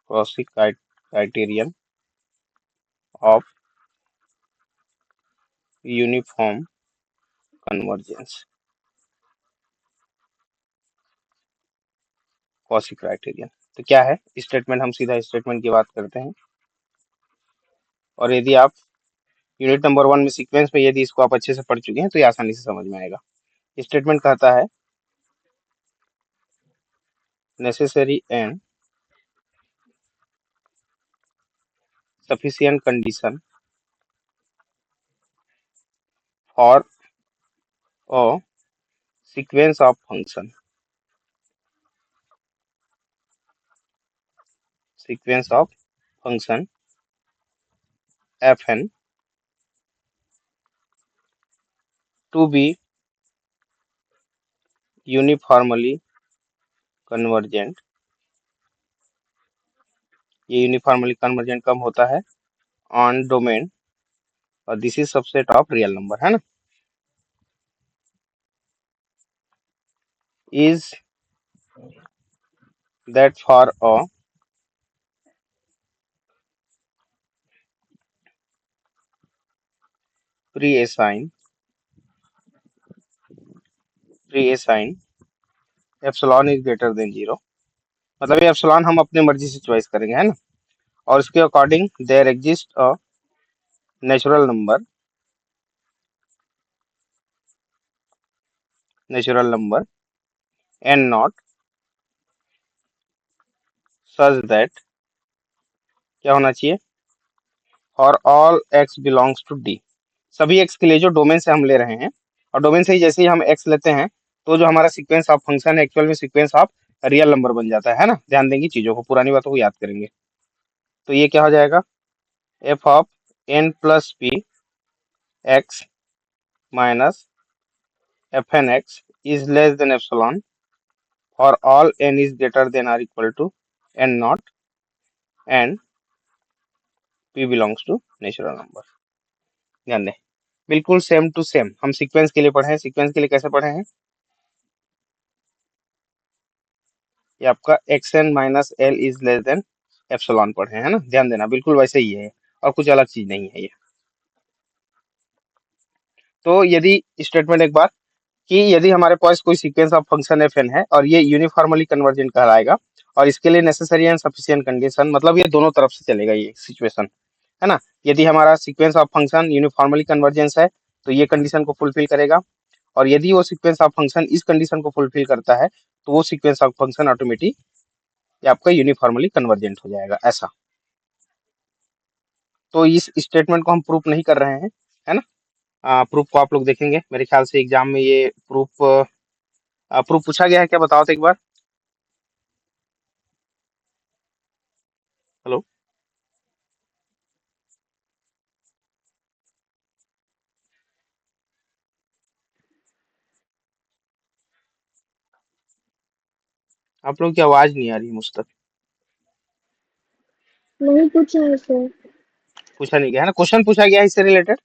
Cauchy criterion of uniform convergence. Cauchy criterion तो क्या है स्टेटमेंट, हम सीधा स्टेटमेंट की बात करते हैं। और यदि आप यूनिट नंबर 1 में सीक्वेंस में यदि इसको आप अच्छे से पढ़ चुके हैं तो ये आसानी से समझ में आएगा। स्टेटमेंट कहता है necessary and sufficient condition for a sequence of function fn to be uniformly convergent। ये यूनिफॉर्मली कन्वर्जेंट कब होता है? ऑन डोमेन, और this is subset of real number, है ना। Is that for a pre-assigned epsilon is greater then 0, मतलब ये epsilon हम अपने मर्जी से चॉइस करेंगे, है ना। और इसके according there exist a natural number and not such that, क्या होना चाहिए, और all x belongs to D, सभी एक्स के लिए जो डोमेन से हम ले रहे हैं, और डोमेन से ही जैसे ही हम एक्स लेते हैं तो जो हमारा सीक्वेंस ऑफ फंक्शन है एक्चुअल में सीक्वेंस ऑफ रियल नंबर बन जाता है ना। ध्यान देंगे चीजों को, पुरानी बातों को याद करेंगे। तो ये क्या हो जाएगा, f of n plus p x minus f N x is less than epsilon for all n is greater than or equal to n not and p belongs to natural number. ध्यान दें, बिल्कुल same to same हम sequence के लिए पढ़े हैं। Sequence के लिए कैसे पढ़े हैं, ये आपका x n minus l is less than epsilon पढ़े हैं ना। ध्यान देना, बिल्कुल वैसे ही है और कुछ अलग चीज नहीं है ये। तो यदि स्टेटमेंट एक बार कि यदि हमारे पास कोई sequence of function f n है और ये यूनिफॉर्मली कन्वर्जेंट कहलाएगा, और इसके लिए नेसेसरी एंड सफिशिएंट कंडीशन, मतलब ये दोनों तरफ से चलेगा ये सिचुएशन, है ना। यदि हमारा sequence of function uniformly convergence है तो ये कंडीशन को फुलफिल करेगा, और यदि वो सीक्वेंस ऑफ फंक्शन इस कंडीशन को फुलफिल करता है तो वो सीक्वेंस ऑफ फंक्शन ऑटोमेटिक आपका यूनिफॉर्मली कन्वर्जेंट हो जाएगा, ऐसा। तो इस स्टेटमेंट को हम प्रूफ नहीं कर रहे हैं, है ना। प्रूफ को आप लोग देखेंगे, मेरे ख्याल से एग्जाम में ये प्रूफ पूछा गया है क्या, बताओ तो एक बार। हेलो, आप लोगों की आवाज नहीं आ रही मुझ तक। नहीं पूछा है सर। पूछा नहीं गया है ना, क्वेश्चन पूछा गया है इससे रिलेटेड।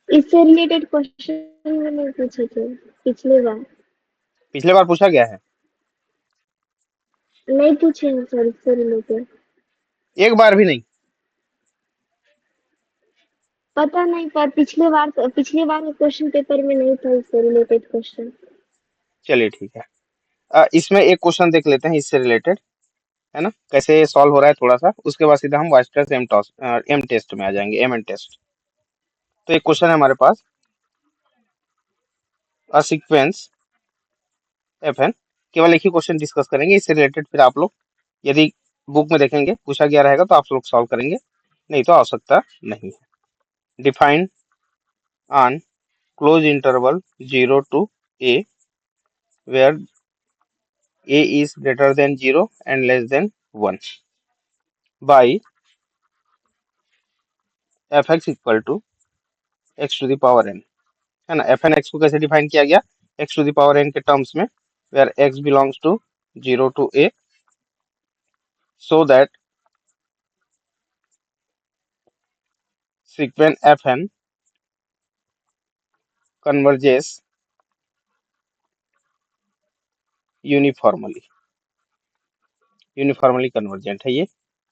इससे रिलेटेड क्वेश्चन में नहीं पूछे थे पिछले बार। पिछले बार पूछा गया है, नहीं पूछे हैं सर इससे रिलेटेड। एक बार भी नहीं। पता नहीं, पर पिछले बार के क्वेश्चन पेपर में नहीं था इससे रिलेटेड क्वेश्चन। चलिए ठीक है। इसमें एक क्वेश्चन देख लेते हैं इससे रिलेटेड, है ना, कैसे सॉल्व हो रहा है थोड़ा सा, उसके बाद सीधा हम वाइस्टर्स एम टेस्ट में आ जाएंगे, एम एन टेस्ट। तो एक क्वेश्चन है हमारे पास, अ सीक्वेंस एफ एन, केवल एक ही क्वेश्चन डिस्कस करेंगे इससे रिलेटेड, फिर आप लोग यदि बुक में देखेंगे पूछा गया रहेगा तो आप लोग सॉल्व करेंगे, नहीं तो आवश्यकता नहीं है। Define on close interval 0 to a where a is greater than 0 and less than 1 by fx equal to x to the power n, है ना। एफ एन एक्स को कैसे डिफाइन किया गया, x to the power n के terms में, where x belongs to 0 to a, so that sequence fn converges uniformly convergent है ये।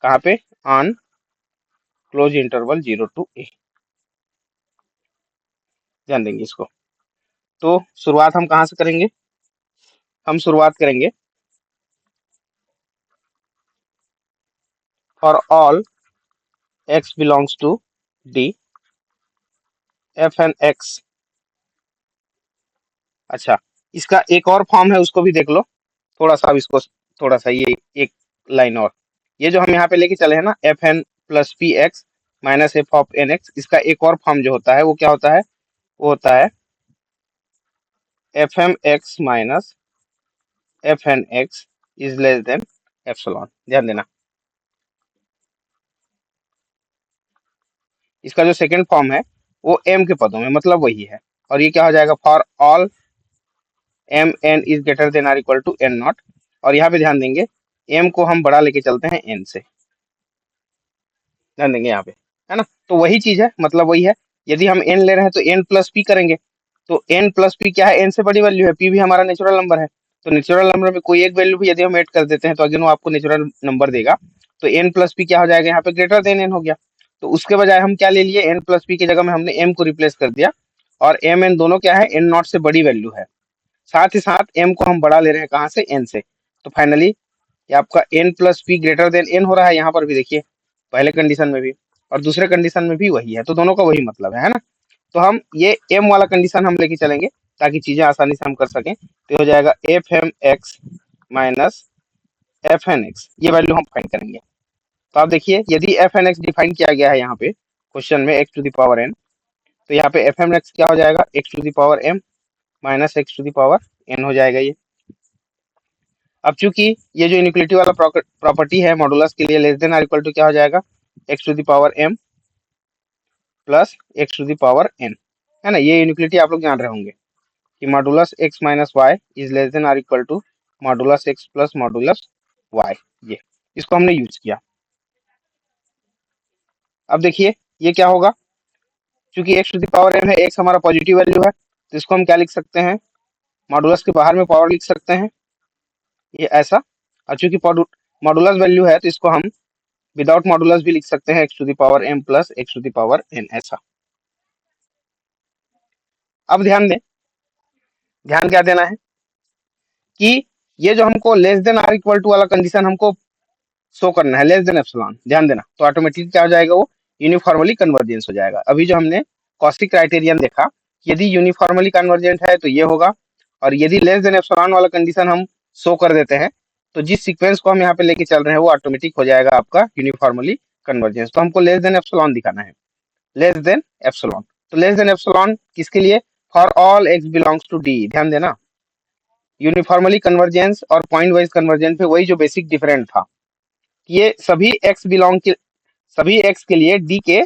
कहाँ पे? On close interval 0 to a। ध्यान देंगे इसको। तो शुरुआत हम कहाँ से करेंगे? हम शुरुआत करेंगे for all x belongs to d f n x। अच्छा, इसका एक और फॉर्म है, उसको भी देख लो थोड़ा सा। अब इसको थोड़ा सा ये एक लाइन और, ये जो हम यहाँ पे लेके चले हैं ना, f n plus p x minus F of n x, इसका एक और फॉर्म जो होता है वो क्या होता है? वो होता है f m x minus f N x is less than epsilon. ध्यान देना, इसका जो सेकंड फॉर्म है वो एम के पदों में, मतलब वही है। और ये क्या हो जाएगा? For all m n is greater than or equal to n not. और यहाँ पे ध्यान देंगे, एम को हम बड़ा लेके चलते हैं एन से। ध्यान देंगे यहाँ पे, है ना? तो वही चीज है, मतलब वही है। यदि हम एन ले रहे हैं तो एन प्लस पी करेंगे। तो एन प्लस पी क्या है? एन से बड़ी वैल्यू है, पी भी हमारा नेचुरल नंबर है। तो नेचुरल नंबर में कोई एक वैल्यू भी यदि हम ऐड कर देते हैं तो अगेन वो आपको नेचुरल नंबर देगा। तो एन प्लस पी क्या हो जाएगा? यहाँ पे ग्रेटर देन एन हो गया। तो उसके बजाय हम क्या ले लिए? एन प्लस पी की जगह में हमने एम को रिप्लेस कर दिया। और एम एन दोनों क्या है? एन नॉट से बड़ी वैल्यू है। साथ ही साथ एम को हम बढ़ा ले रहे हैं कहाँ से? एन से। तो फाइनली ये आपका n plus p greater than n हो रहा है, यहाँ पर भी देखिए, पहले कंडीशन में भी और दूसरे कंडीशन में भी वही है। तो दोनों का वही मतलब है ना? तो हम ये एम वाला कंडीशन हम लेके चलेंगे ताकि चीजें आसानी से हम कर सकें। तो हो जाएगा f m x minus f N x, ये वैल्यू हम फाइंड करेंगे। तो आप देखिए, यदि एफ एन एक्स डिफाइन किया गया है यहाँ पे क्वेश्चन में x to the power n, तो यहाँ पे एफ एम एक्स क्या हो जाएगा? X to the power m minus x to the power n हो जाएगा ये। अब चूंकि ये जो इनइक्वालिटी वाला प्रॉपर्टी है मॉडुलस के लिए, less than or equal to क्या हो जाएगा? X to the power m plus x to the power N, है ना? ये इनइक्वालिटी आप लोग जान रहे होंगे कि modulus x minus y is less than or equal to modulus x plus modulus y. ये इसको हमने यूज किया। अब देखिए ये क्या होगा? क्योंकि x to the power N है, एक्स हमारा पॉजिटिव वैल्यू है, तो इसको हम क्या लिख सकते हैं? मॉडुलस के बाहर में पावर लिख सकते हैं, ये ऐसा। और चूंकि मॉडुलस वैल्यू है तो इसको हम विदाउट मॉडुलस भी लिख सकते हैं, x to the power m plus x to the power n, ऐसा। अब ध्यान दें, ध्यान क्या देना है कि ये जो हमको less than or equal to वाला कंडीशन हमको शो करना है, लेस देन एप्सिलॉन, ध्यान देना, तो ऑटोमेटिकली क्या हो जाएगा? वो यूनिफॉर्मली कन्वर्जेंस हो जाएगा। अभी जो हमने कॉस्टिक क्राइटेरियन देखा, यदि यूनिफॉर्मली कन्वर्जेंट है तो ये होगा, और यदि लेस देन एप्सिलॉन वाला कंडीशन हम शो कर देते हैं तो जिस सीक्वेंस को हम यहाँ पे लेके चल रहे हैं वो ऑटोमेटिक हो जाएगा आपका यूनिफॉर्मली कन्वर्जेंस। तो हमको लेस देन एप्सिलॉन दिखाना है, लेस देन एप्सिलॉन। तो लेस देन एप्सिलॉन किसके लिए? For all x belongs to D. ध्यान देना, यूनिफॉर्मली कन्वर्जेंस और पॉइंट वाइज कन्वर्जेंस पे वही जो बेसिक डिफरेंट था, ये सभी एक्स बिलोंग के, सभी एक्स के लिए डी के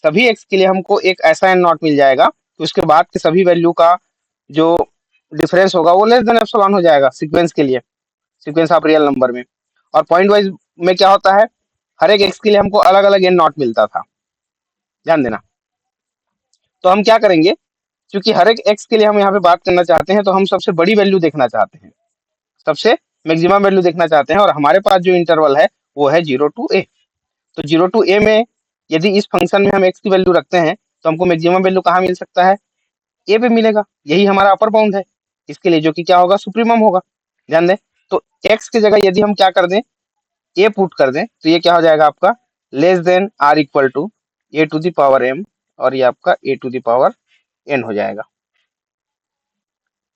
सभी एक्स के लिए हमको एक ऐसा एन नॉट मिल जाएगा तो उसके बाद के सभी वैल्यू का जो डिफरेंस होगा वो लेस देन एप्सिलॉन हो जाएगा सीक्वेंस के लिए, सीक्वेंस ऑफ रियल नंबर में। और पॉइंट वाइज में क्या होता है? हर एक एक्स के लिए हमको अलग अलग एन नॉट मिलता था। ध्यान देना, तो हम क्या करेंगे, क्योंकि हर एक एक्स के लिए हम यहाँ पे बात करना चाहते हैं तो हम सबसे बड़ी वैल्यू देखना चाहते हैं, सबसे मैक्सिमम वैल्यू देखना चाहते हैं। और हमारे पास जो इंटरवल है वो है 0 to a। तो 0 to a में यदि इस फंक्शन में हम एक्स की वैल्यू रखते हैं तो हमको मैक्सिमम वैल्यू कहाँ मिल सकता है? ए पे मिलेगा। यही हमारा अपर बाउंड है इसके लिए, जो कि क्या होगा? सुप्रीमम होगा। ध्यान दें, तो एक्स की जगह यदि हम क्या कर दें? ए पुट कर दें तो ये क्या हो जाएगा आपका? Less than or equal to a to the power m, और ये आपका a to the power n हो जाएगा।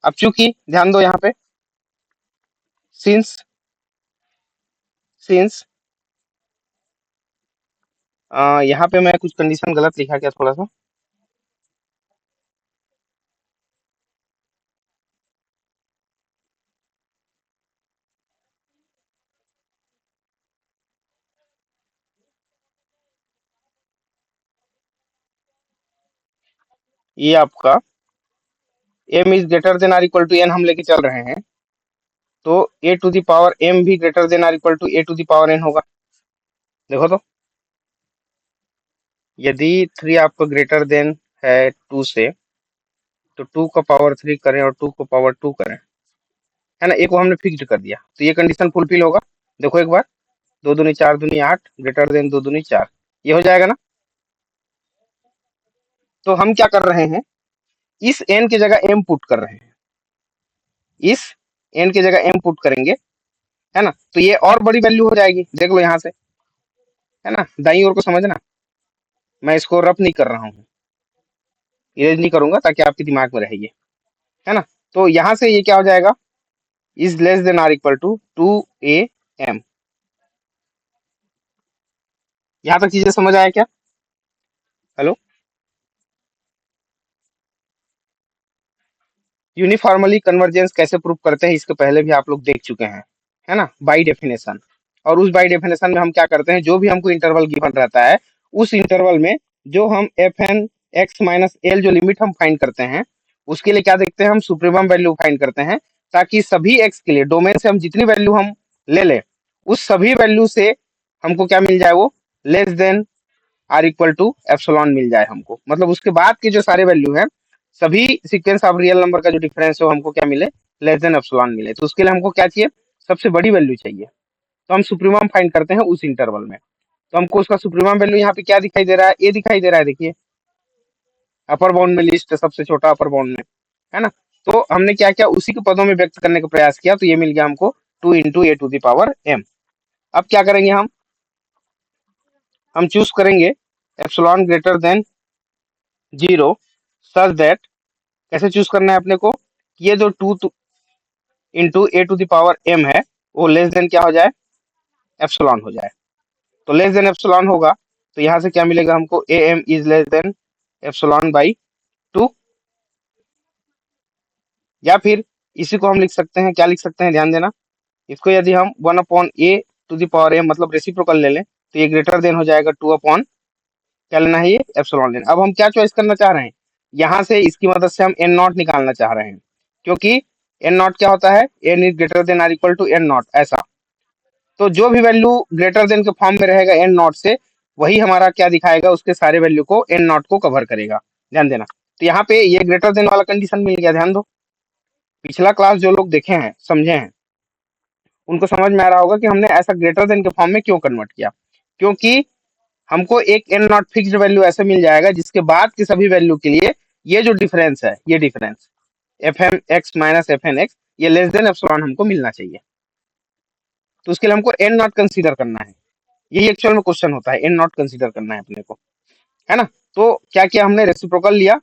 अब चूंकि ध्यान दो यहाँ पे, सिंस सिंस यहाँ पे मैं कुछ कंडीशन गलत लिखा क्या थोड़ा सा? ये आपका m is greater than or equal to n हम लेके चल रहे हैं, तो a to the power m भी greater than or equal to a to the power n होगा। देखो तो, यदि 3 आपका ग्रेटर देन है 2 से, तो 2 का पावर 3 करें और 2 को पावर 2 करें, है ना, एक को हमने फिक्स्ड कर दिया, तो ये कंडीशन फुलफिल होगा। देखो एक बार, 2 दूनी 4 दूनी 8 ग्रेटर देन 2 दूनी 4, ये हो जाएगा ना। तो हम क्या कर रहे हैं, इस n की जगह m पुट कर रहे हैं, इस n की जगह m पुट करेंगे, है ना, तो ये और बड़ी वैल्यू हो जाएगी, देख लो यहाँ से, है ना, दाईं ओर को समझना, मैं इसको रफ नहीं कर रहा हूँ, इरेज नहीं करूंगा ताकि आपके दिमाग में रहे ये, है ना। तो यहाँ से ये क्या हो जाएगा, is less than or equal to 2am। यहाँ तक चीजें समझ आया क्या? हेलो। यूनिफॉर्मली कन्वर्जेंस कैसे प्रूव करते हैं, इसके पहले भी आप लोग देख चुके हैं, है ना, बाई डेफिनेशन। और उस बाई डेफिनेशन में हम क्या करते हैं, जो भी हमको इंटरवल गिवन रहता है, उस इंटरवल में जो हम f N x minus l जो लिमिट हम फाइंड करते हैं, उसके लिए क्या देखते हैं, हम सुप्रीमम वैल्यू फाइंड करते हैं, ताकि सभी एक्स के लिए डोमेन से हम जितनी वैल्यू हम ले लें, उस सभी वैल्यू से हमको क्या मिल जाए, वो less than or equal to epsilon मिल जाए हमको, मतलब उसके बाद के जो सारे वैल्यू है, सभी सीक्वेंस ऑफ रियल नंबर का जो डिफरेंस है वो हमको क्या मिले, लेस देन एप्सिलॉन मिले। तो उसके लिए हमको क्या चाहिए, सबसे बड़ी वैल्यू चाहिए, तो हम सुप्रीमम फाइंड करते हैं उस इंटरवल में। तो हमको उसका सुप्रीमम वैल्यू यहाँ पे क्या दिखाई दे रहा है, ये दिखाई दे रहा है, देखिए अपर बाउंड में लिस्ट है, सबसे छोटा अपर बाउंड में, है ना। तो हमने क्या किया, उसी के पदों में व्यक्त करने का प्रयास किया, तो ये मिल गया हमको 2 × a⁴ m। अब क्या करेंगे, हम चूज करेंगे epsilon greater than 0 such that, कैसे चूज करना है अपने को, ये जो 2 × a⁴m है, वो लेस देन क्या हो जाए, एप्सिलॉन हो जाए। तो लेस देन एप्सिलॉन होगा, तो यहाँ से क्या मिलेगा हमको, am is less than epsilon by 2। या फिर इसी को हम लिख सकते हैं, क्या लिख सकते हैं, ध्यान देना, इसको यदि हम 1/a⁴m मतलब रेसिप्रोकल ले लें, तो ये ग्रेटर देन हो जाएगा 2 अपॉन, क्या लेना है, ये एप्सिलॉन लेना। अब हम क्या चॉइस करना चाह रहे हैं, यहाँ से इसकी मदद से हम एन नॉट निकालना चाह रहे हैं, क्योंकि एन नॉट क्या होता है, n is greater than or equal to n not, ऐसा। तो जो भी वैल्यू ग्रेटर देन के फॉर्म में रहेगा एन नॉट से, वही हमारा क्या दिखाएगा, उसके सारे वैल्यू को एन नॉट को कवर करेगा, ध्यान देना। तो यहाँ पे ये ग्रेटर देन वाला कंडीशन मिल गया, ध्यान दो। पिछला क्लास जो लोग देखे हैं, समझे हैं, उनको समझ में आ रहा होगा कि हमने ऐसा ग्रेटर देन के फॉर्म में क्यों कन्वर्ट किया, क्योंकि हमको एक एन नॉट फिक्स्ड वैल्यू ऐसे मिल जाएगा जिसके बाद की सभी वैल्यू के लिए ये जो डिफरेंस है, ये difference f m x minus f N x, ये लेस देन एप्सिलॉन हमको मिलना चाहिए। तो उसके लिए हमको एन नॉट कंसीडर करना है, यही एक्चुअल में क्वेश्चन होता है, एन नॉट कंसीडर करना है अपने को, है ना। तो क्या किया हमने, रेसिप्रोकल लिया,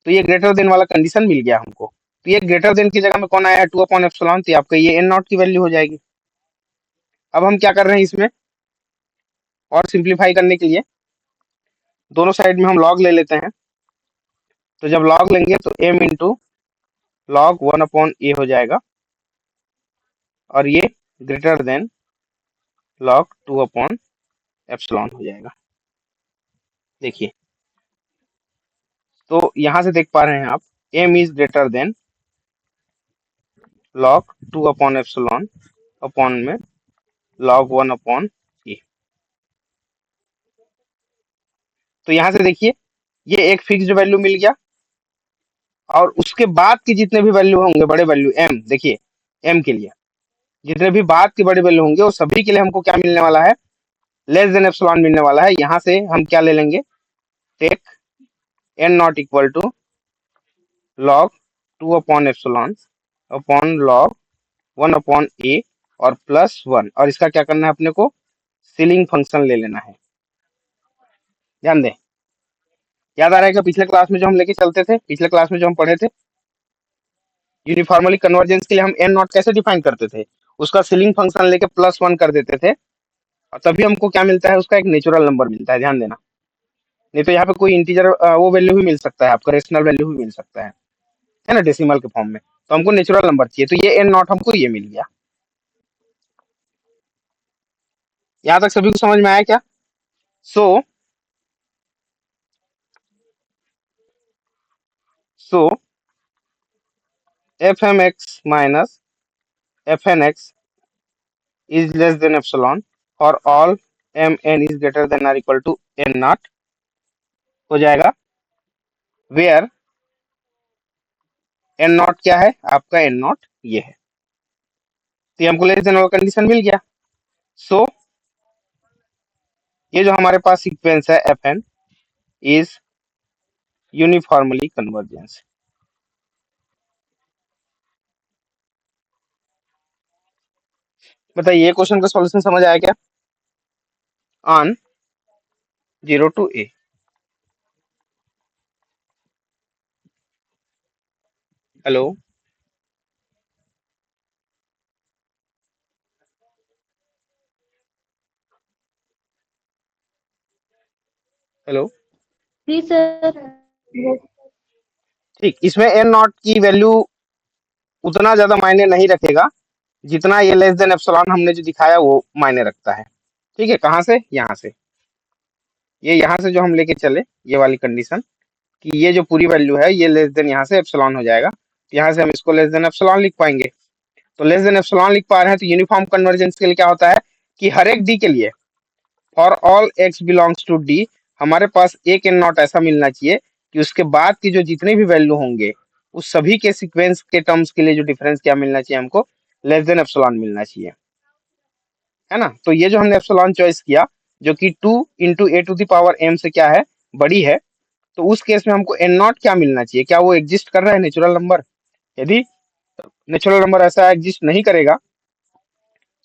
तो ये ग्रेटर देन वाला कंडीशन मिल गया हमको। तो ये ग्रेटर देन की जगह में कौन आया, 2/एप्सिलॉन, तो आपका ये एन नॉट की वैल्यू हो जाएगी। अब हम क्या कर रहे हैं इसमें, और सिंप्लीफाई करने के लिए दोनों साइड में हम लॉग ले लेते हैं। तो जब लॉग लेंगे तो m इंटू लॉग 1/a हो जाएगा, और ये ग्रेटर देन लॉग 2/एप्सिलॉन हो जाएगा। देखिए, तो यहां से देख पा रहे हैं आप, m is greater than log 2/एप्सिलॉन अपॉन में लॉग 1/a। तो यहां से देखिए, ये एक फिक्स्ड वैल्यू मिल गया, और उसके बाद की जितने भी वैल्यू होंगे, बड़े वैल्यू m, देखिए m के लिए जितने भी बाद के बड़े वैल्यू होंगे, वो सभी के लिए हमको क्या मिलने वाला है, लेस देन एप्सिलॉन मिलने वाला है। यहाँ से हम क्या ले लेंगे, take n not equal to log 2/एप्सिलॉन अपॉन लॉग 1/a और +1, और इसका क्या करना है अपने को, सीलिंग फंक्शन ले लेना है। ध्यान दें, याद आ रहा है कि पिछले क्लास में जो हम लेके चलते थे, पिछले क्लास में जो हम पढ़े थे, यूनिफॉर्मली कन्वर्जेंस के लिए हम एन नॉट कैसे डिफाइन करते थे, उसका सीलिंग फंक्शन लेके +1 कर देते थे, और तभी हमको क्या मिलता है, उसका एक नेचुरल नंबर मिलता है, ध्यान देना। नहीं तो यहाँ पे कोई इंटीजर वो वैल्यू भी मिल सकता है, आपका रेशनल वैल्यू भी मिल सकता है ना, डेसिमल के फॉर्म में। तो हमको नेचुरल नंबर चाहिए, तो ये एन नॉट हमको ये मिल गया। यहाँ तक सभी को समझ में आया क्या? So so f m x minus f N x is less than epsilon और all m n is greater than or equal to n not हो जाएगा, वेयर एन नॉट क्या है आपका, एन नॉट ये है। तो ये हमको लेस देन वाला कंडीशन मिल गया। सो ये जो हमारे पास सीक्वेंस है F N is uniformly convergence. बताइए ये क्वेश्चन का सॉल्यूशन समझ आया क्या? On 0 to a। Hello hello. जी सर। ठीक, इसमें एन नॉट की वैल्यू उतना ज्यादा मायने नहीं रखेगा जितना ये लेस देन एप्सिलॉन हमने जो दिखाया वो मायने रखता है। ठीक है, कहाँ से? यहाँ से, ये यहाँ से जो हम लेके चले ये वाली कंडीशन कि ये जो पूरी वैल्यू है ये लेस देन यहाँ से एप्सिलॉन हो जाएगा, तो यहाँ से हम इसको लेस देन एप्सिलॉन लिख पाएंगे। तो लेस देन एप्सिलॉन लिख पा रहे हैं तो यूनिफॉर्म कन्वर्जेंस के लिए क्या होता है कि हर एक डी के लिए for all x belongs to D हमारे पास एक एन नॉट ऐसा मिलना चाहिए कि उसके बाद की जो जितने भी वैल्यू होंगे उस सभी के सीक्वेंस के टर्म्स के लिए जो डिफरेंस क्या मिलना चाहिए हमको, लेस देन एप्सिलॉन मिलना चाहिए, है ना। तो ये जो हमने एप्सिलॉन चॉइस किया जो कि 2 × a⁴ से क्या है, बड़ी है, तो उस केस में हमको एन नॉट क्या मिलना चाहिए, क्या वो एग्जिस्ट कर रहा है नेचुरल नंबर? यदि नेचुरल नंबर ऐसा एग्जिस्ट नहीं करेगा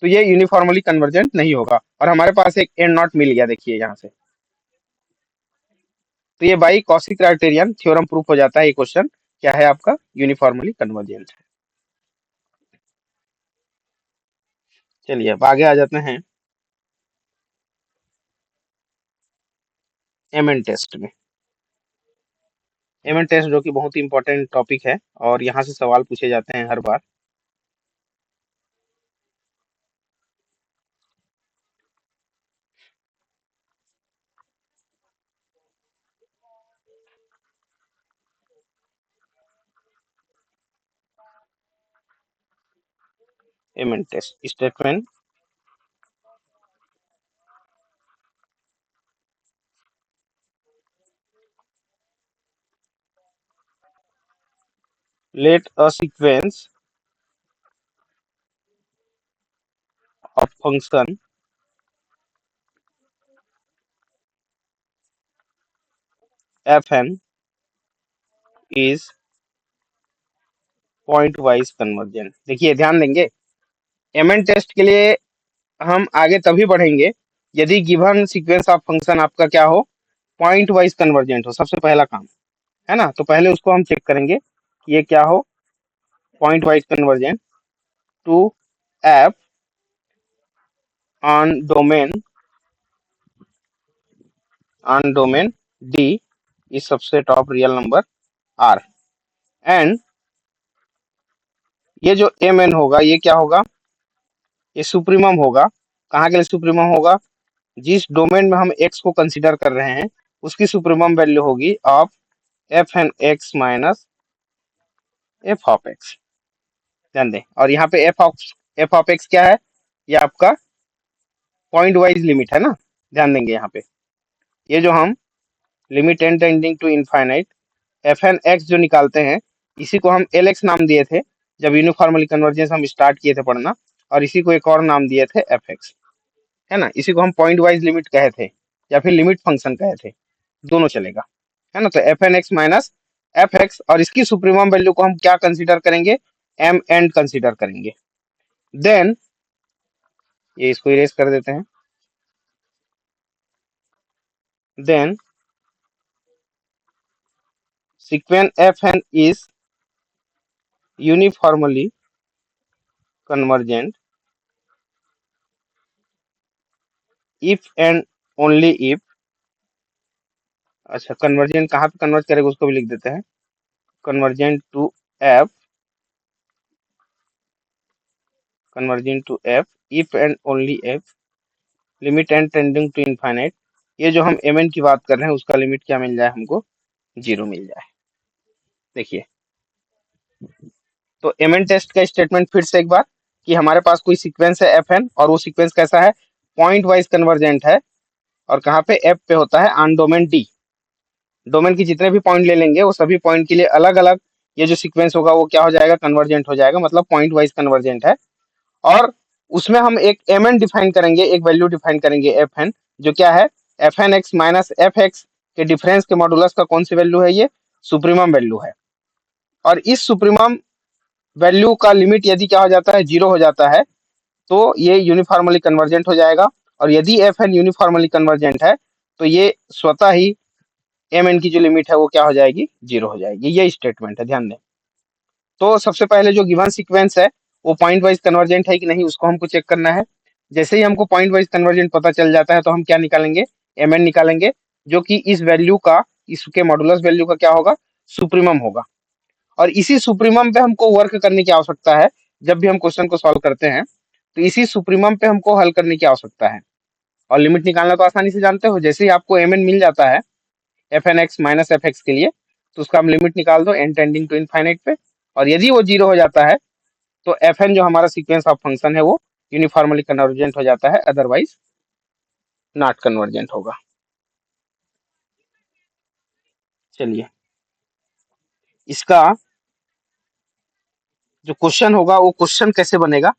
तो ये यूनिफॉर्मली कन्वर्जेंट नहीं होगा, और हमारे पास एक एन नॉट मिल गया देखिए यहाँ से। तो ये by Cauchy criterion theorem proof हो जाता है, ये क्वेश्चन क्या है आपका, यूनिफॉर्मली कन्वर्जेंट है। चलिए अब आगे आ जाते हैं एमएन टेस्ट में। एमएन टेस्ट जो कि बहुत ही इंपॉर्टेंट टॉपिक है और यहाँ से सवाल पूछे जाते हैं हर बार। M N test statement, let a sequence of function fn is point wise convergent. देखिए ध्यान देंगे, एमएन टेस्ट के लिए हम आगे तभी बढ़ेंगे यदि गिवन सीक्वेंस ऑफ फंक्शन आपका क्या हो, पॉइंट वाइज कन्वर्जेंट हो, सबसे पहला काम, है ना। तो पहले उसको हम चेक करेंगे कि ये क्या हो, point wise convergent to f on domain D is subset of real number R, and ये जो एम एन होगा ये क्या होगा, ये सुप्रीमम होगा। कहाँ के लिए सुप्रीमम होगा, जिस डोमेन में हम एक्स को कंसीडर कर रहे हैं उसकी सुप्रीमम वैल्यू होगी of f N x minus F of x. ध्यान दें, और यहाँ पे एफ ऑफ एक्स क्या है, ये आपका पॉइंट वाइज लिमिट है ना। ध्यान देंगे यहाँ पे ये जो हम limit N tending to infinite F N x जो निकालते हैं इसी को हम एल एक्स नाम दिए थे जब यूनिफॉर्मली कन्वर्जेंस हम स्टार्ट किए थे पढ़ना, और इसी को एक और नाम दिए थे एफ एक्स, है ना। इसी को हम पॉइंट वाइज लिमिट कहे थे या फिर लिमिट फंक्शन कहे थे, दोनों चलेगा, है ना। तो F N x minus F x, और इसकी सुप्रीमम वैल्यू को हम क्या कंसीडर करेंगे, एम एंड कंसीडर करेंगे। देन ये इसको इरेज कर देते हैं। Then sequence fn is uniformly convergent if and only if, अच्छा कन्वर्जेंट कहाँ पे कन्वर्ज करेगा उसको भी लिख देते हैं, convergent to F, convergent to F if and only F limit and tending to infinite, ये जो हम एम एन की बात कर रहे हैं उसका लिमिट क्या मिल जाए हमको, 0 मिल जाए। देखिए तो एम एन टेस्ट का स्टेटमेंट फिर से एक बार कि हमारे पास कोई सीक्वेंस है एफ एन और वो सीक्वेंस कैसा है, पॉइंट वाइज कन्वर्जेंट है, और कहाँ पे एफ पे होता है ऑन डोमेन डी। डोमेन की जितने भी पॉइंट ले लेंगे वो सभी पॉइंट के लिए अलग अलग ये जो सीक्वेंस होगा वो क्या हो जाएगा, कन्वर्जेंट हो जाएगा, मतलब पॉइंट वाइज कन्वर्जेंट है। और उसमें हम एक एम एन डिफाइन करेंगे, एक वैल्यू डिफाइन करेंगे एफ एन, जो क्या है F N x minus F X के डिफरेंस के मॉडुलस का कौन सी वैल्यू है, ये सुप्रीमम वैल्यू है। और इस सुप्रीमम वैल्यू का लिमिट यदि क्या हो जाता है, जीरो हो जाता है, तो ये यूनिफॉर्मली कन्वर्जेंट हो जाएगा। और यदि एफ एन यूनिफॉर्मली कन्वर्जेंट है तो ये स्वतः ही एम एन की जो लिमिट है वो क्या हो जाएगी, जीरो हो जाएगी। ये स्टेटमेंट है, ध्यान दें। तो सबसे पहले जो गिवन सीक्वेंस है वो पॉइंट वाइज कन्वर्जेंट है कि नहीं उसको हमको चेक करना है। जैसे ही हमको पॉइंट वाइज कन्वर्जेंट पता चल जाता है तो हम क्या निकालेंगे, एम एन निकालेंगे, जो कि इस वैल्यू का, इसके मॉडुलस वैल्यू का क्या होगा, सुप्रीमम होगा। और इसी सुप्रीमम पे हमको वर्क करने की आवश्यकता है। जब भी हम क्वेश्चन को सॉल्व करते हैं तो इसी सुप्रीमम पे हमको हल करने की आवश्यकता है। और लिमिट निकालना तो आसानी से जानते हो, जैसे ही आपको एम एन मिल जाता है F N x minus F X के लिए, तो उसका हम लिमिट निकाल दो एन टेंडिंग टू इनफाइनाइट पे। और यदि वो जीरो हो जाता है तो एफ एन जो हमारा सीक्वेंस ऑफ फंक्शन है वो यूनिफॉर्मली कन्वर्जेंट हो जाता है, अदरवाइज नॉट कन्वर्जेंट होगा। चलिए, इसका जो क्वेश्चन होगा वो क्वेश्चन कैसे बनेगा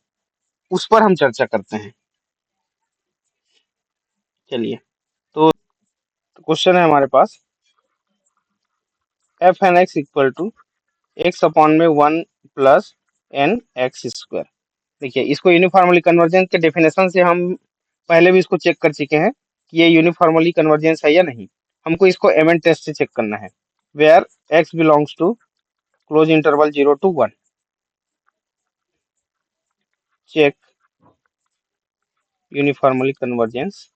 उस पर हम चर्चा करते हैं। चलिए, तो क्वेश्चन है हमारे पास f N x equal to x upon में one plus N x square. देखिए, इसको यूनिफॉर्मली कन्वर्जेंस के डेफिनेशन से हम पहले भी इसको चेक कर चुके हैं कि ये यूनिफॉर्मली कन्वर्जेंस है या नहीं। हमको इसको एम एन टेस्ट से चेक करना है, where x belongs to close interval 0 to 1। Check uniformly convergence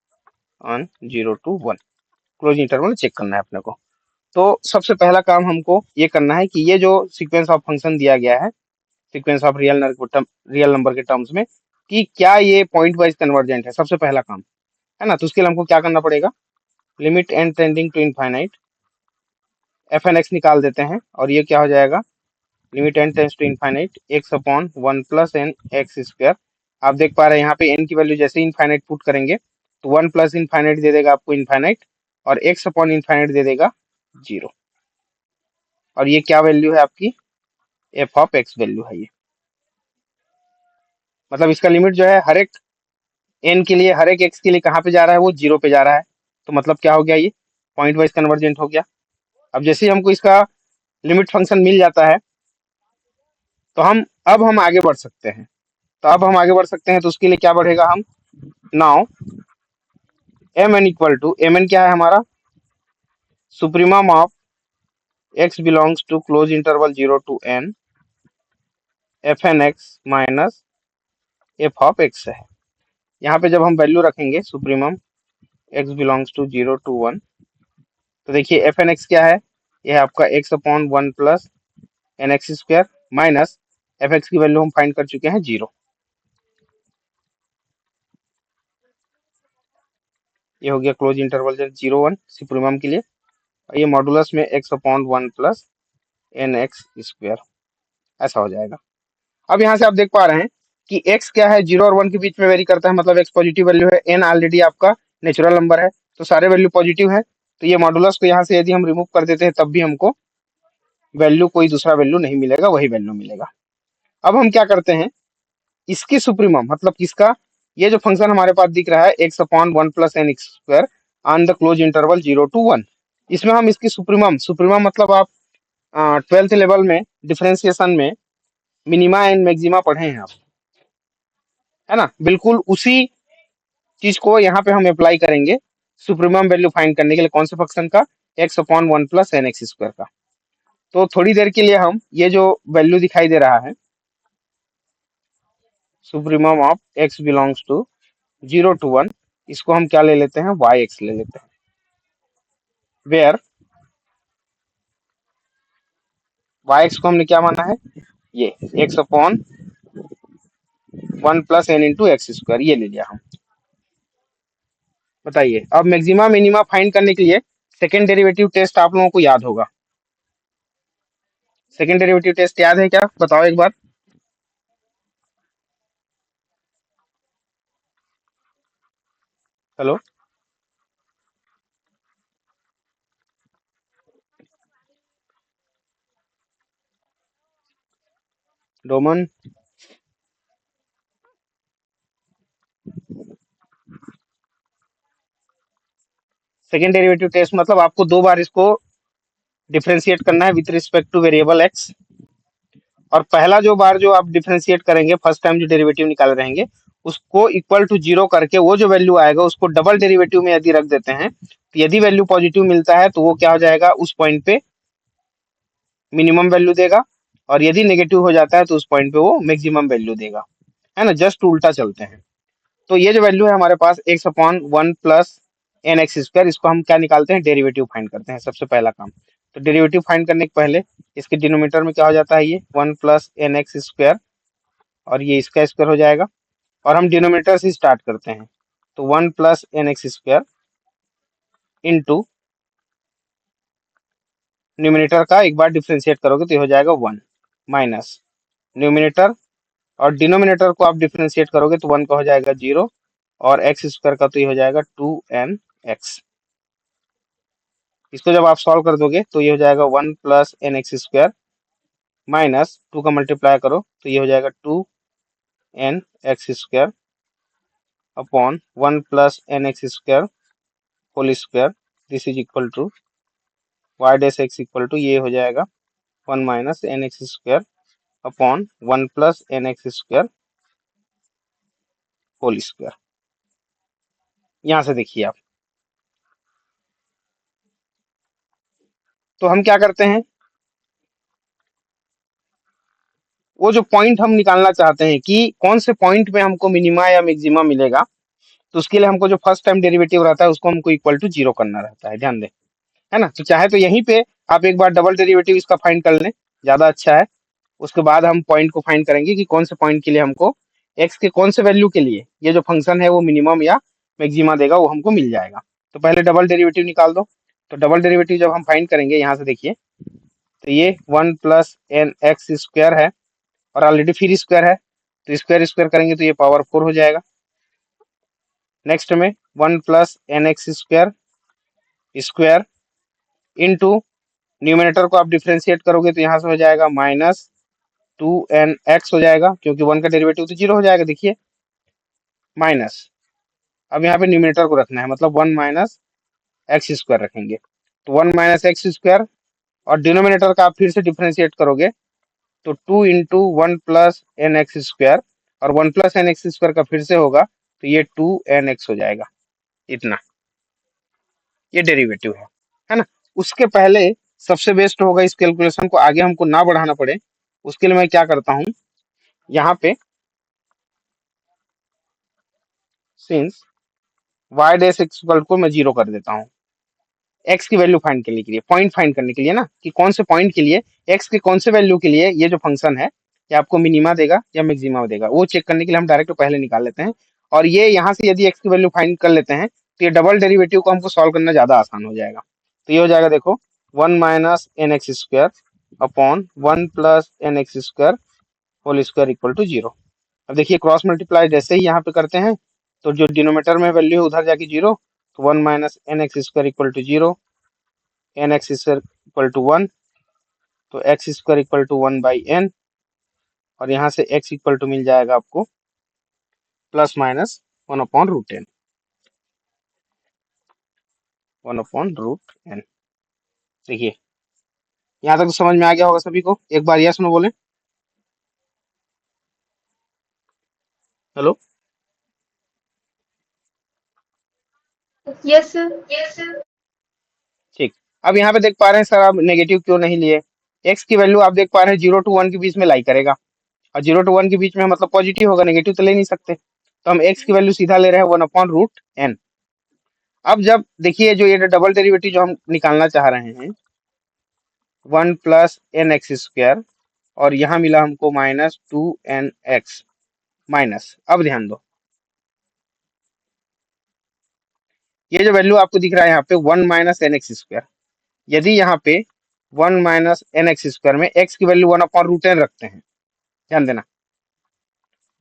on 0 to 1, close interval check करना है अपने को। तो सबसे पहला काम हमको ये करना है कि ये जो सीक्वेंस ऑफ फंक्शन दिया गया है, सीक्वेंस ऑफ रियल नंबर के टर्म्स में, कि क्या ये पॉइंट वाइज कन्वर्जेंट है, सबसे पहला काम है ना। तो उसके लिए हमको क्या करना पड़ेगा, limit N tending to infinite F N X निकाल देते हैं, और ये क्या हो जाएगा, limit N tends to infinite X upon one plus N x square. आप देख पा रहे हैं यहाँ पे एन की वैल्यू जैसे इनफाइनाइट पुट करेंगे तो वन प्लस इनफाइनाइट दे देगा आपको इनफाइनाइट, और एक्स अपॉन इनफाइनाइट दे देगा जीरो। और ये क्या वैल्यू है आपकी, एफ ऑफ एक्स वैल्यू है ये। मतलब इसका लिमिट जो है हर एक एन के लिए, हर एक एक्स के लिए कहाँ पे जा रहा है, वो जीरो पे जा रहा है। तो मतलब क्या हो गया, ये पॉइंट वाइज कन्वर्जेंट हो गया। अब जैसे ही हमको इसका लिमिट फंक्शन मिल जाता है तो हम आगे बढ़ सकते हैं। तो अब हम आगे बढ़ सकते हैं तो उसके लिए क्या बढ़ेगा, हम now M N equal to, M N क्या है हमारा, supremum of X belongs to close interval 0 to n F N x minus F of X है। यहाँ पे जब हम वैल्यू रखेंगे supremum X belongs to 0 to 1, तो देखिए एफ एन एक्स क्या है, ये है आपका X upon one plus N x square minus F X की वैल्यू हम फाइंड कर चुके हैं जीरो। ये हो गया क्लोज इंटरवल 0 1 सुप्रीमम के लिए। और ये मॉडुलस में X upon one plus N x square, ऐसा हो जाएगा। अब यहाँ से आप देख पा रहे हैं कि x क्या है, 0 और 1 के बीच में वेरी करता है, मतलब x पॉजिटिव वैल्यू है, n ऑलरेडी आपका नेचुरल नंबर है, तो सारे वैल्यू पॉजिटिव है। तो ये मॉडुलस को यहाँ से यदि हम रिमूव कर देते हैं तब भी हमको वैल्यू, कोई दूसरा वैल्यू नहीं मिलेगा, वही वैल्यू मिलेगा। अब हम क्या करते हैं, इसकी सुप्रीमम मतलब किसका, ये जो फंक्शन हमारे पास दिख रहा है X upon one plus N x square on the close interval 0 to 1, इसमें हम इसकी सुप्रीमम, सुप्रीमम मतलब आप 12th लेवल में डिफरेंशिएशन में मिनिमा एंड मैक्सिमा पढ़े हैं आप, है ना, बिल्कुल उसी चीज को यहाँ पे हम अप्लाई करेंगे सुप्रीमम वैल्यू फाइंड करने के लिए, कौन से फंक्शन का, X upon one plus N x square का। तो थोड़ी देर के लिए हम ये जो वैल्यू दिखाई दे रहा है, supremum of X belongs to 0 to 1, इसको हम क्या ले लेते हैं, वाई एक्स ले लेते हैं, वेयर वाई एक्स को हमने क्या माना है, ये X upon one plus N into X square, ये ले लिया हम। बताइए, अब मैक्सिमा मिनिमा फाइंड करने के लिए सेकेंड डेरिवेटिव टेस्ट आप लोगों को याद होगा। सेकेंड डेरिवेटिव टेस्ट याद है क्या, बताओ एक बार। Hello, Doman, second derivative test मतलब आपको 2 बार इसको डिफरेंशिएट करना है with respect to variable x. और पहला जो बार जो आप डिफरेंशिएट करेंगे, फर्स्ट टाइम जो डेरिवेटिव निकाल रहेंगे, उसको इक्वल टू 0 करके वो जो वैल्यू आएगा उसको डबल डेरिवेटिव में यदि रख देते हैं, तो यदि वैल्यू पॉजिटिव मिलता है तो वो क्या हो जाएगा, उस पॉइंट पे मिनिमम वैल्यू देगा, और यदि नेगेटिव हो जाता है तो उस पॉइंट पे वो मैक्सिमम वैल्यू देगा, है ना, जस्ट उल्टा चलते हैं। तो ये जो वैल्यू है हमारे पास x upon one plus N x square, इसको हम क्या निकालते हैं, डेरिवेटिव फाइंड करते हैं सबसे पहला काम। तो डेरिवेटिव फाइंड करने के पहले इसके डिनोमिनेटर में क्या हो जाता है, ये one plus N x square, और ये इसका स्क्वायर हो जाएगा, और हम डिनोमिनेटर से स्टार्ट करते हैं। तो one plus N x square into numerator का एक बार डिफ्रेंशिएट करोगे तो ये हो जाएगा वन, माइनस न्यूमिनेटर और डिनोमिनेटर को आप डिफ्रेंशिएट करोगे तो वन का हो जाएगा 0, और एक्स स्क्वायर का तो ये हो जाएगा 2n x। इसको जब आप सॉल्व कर दोगे तो ये हो जाएगा one plus N x square minus 2 का मल्टीप्लाई करो तो ये हो जाएगा 2n x² upon one plus N x square whole square, this is equal to Y dash X equal to ये हो जाएगा one minus N x square upon one plus N x square whole square. यहाँ से देखिए आप, तो हम क्या करते हैं, वो जो पॉइंट हम निकालना चाहते हैं कि कौन से पॉइंट पे हमको मिनिमा या मैक्सिमा मिलेगा, तो उसके लिए हमको जो फर्स्ट टाइम डेरिवेटिव रहता है उसको हमको इक्वल टू 0 करना रहता है, ध्यान दें, है ना। तो चाहे तो यहीं पे आप एक बार डबल डेरिवेटिव इसका फाइंड कर लें, ज्यादा अच्छा है। उसके बाद हम पॉइंट को फाइंड करेंगे कि कौन से पॉइंट के लिए हमको एक्स के कौन से वैल्यू के लिए ये जो फंक्शन है वो मिनिमम या मैक्सिमा देगा, वो हमको मिल जाएगा। तो पहले डबल डेरिवेटिव निकाल दो। तो डबल डेरिवेटिव जब हम फाइंड करेंगे यहाँ से देखिए, तो ये one plus N x square है, और ऑलरेडी फिर स्क्वायर है, तो स्क्वायर स्क्वायर करेंगे तो ये पावर 4 हो जाएगा। नेक्स्ट में one plus N x square square into numerator को आप डिफ्रेंशिएट करोगे तो यहाँ से हो जाएगा माइनस 2n x हो जाएगा, क्योंकि वन का डेरिवेटिव तो 0 हो जाएगा, देखिए माइनस। अब यहाँ पे न्यूमिनेटर को रखना है, मतलब वन माइनस एक्स स्क्वायर रखेंगे, तो वन माइनस एक्स स्क्वायर, और डिनोमिनेटर का आप फिर से डिफ्रेंशिएट करोगे तो 2 into one plus N x square, और one plus N x square का फिर से होगा तो ये 2n x हो जाएगा, इतना ये डेरिवेटिव है ना। उसके पहले सबसे बेस्ट होगा इस कैलकुलेशन को आगे हमको ना बढ़ाना पड़े, उसके लिए मैं क्या करता हूँ, यहाँ पे सिंस वाई डैश एक्स को मैं 0 कर देता हूँ, एक्स की वैल्यू फाइंड करने के लिए, पॉइंट फाइंड करने के लिए ना, कि कौन से पॉइंट के लिए एक्स के कौन से वैल्यू के लिए ये जो फंक्शन है ये आपको मिनिमा देगा या मैक्सिमा देगा, वो चेक करने के लिए हम डायरेक्ट पहले निकाल लेते हैं। और ये यहाँ से यदि एक्स की वैल्यू फाइंड कर लेते हैं तो ये डबल डेरिवेटिव को हमको सॉल्व करना ज्यादा आसान हो जाएगा। तो ये हो जाएगा, देखो one minus N x square upon one plus N x square whole square equal to 0। अब देखिए क्रॉस मल्टीप्लाई जैसे ही यहाँ पे करते हैं तो जो डिनोमीटर में वैल्यू है उधर जाके 0, तो one minus N x square equal to 0, N x square equal to 1, तो x square equal to 1/n, और यहाँ से x इक्वल टू मिल जाएगा आपको प्लस माइनस 1/√n, 1/√n। देखिए यहाँ तक तो समझ में आ गया होगा सभी को, एक बार यस नो बोले। Hello, yes sir. ठीक। अब यहाँ पे देख पा रहे हैं सर आप नेगेटिव क्यों नहीं लिए, x की वैल्यू आप देख पा रहे हैं 0 to 1 के बीच में लाई करेगा, और 0 to 1 के बीच में मतलब पॉजिटिव होगा, नेगेटिव तो ले नहीं सकते, तो हम x की वैल्यू सीधा ले रहे हैं 1/√n। अब जब देखिए जो ये डबल डेरिवेटिव जो हम निकालना चाह रहे हैं, one plus N x square, और यहाँ मिला हमको माइनस 2n x माइनस, अब ध्यान दो ये जो वैल्यू आपको दिख रहा है यहाँ पे one minus N x square, यदि यहाँ पे one minus N x square में x की वैल्यू 1/√n रखते हैं, ध्यान देना,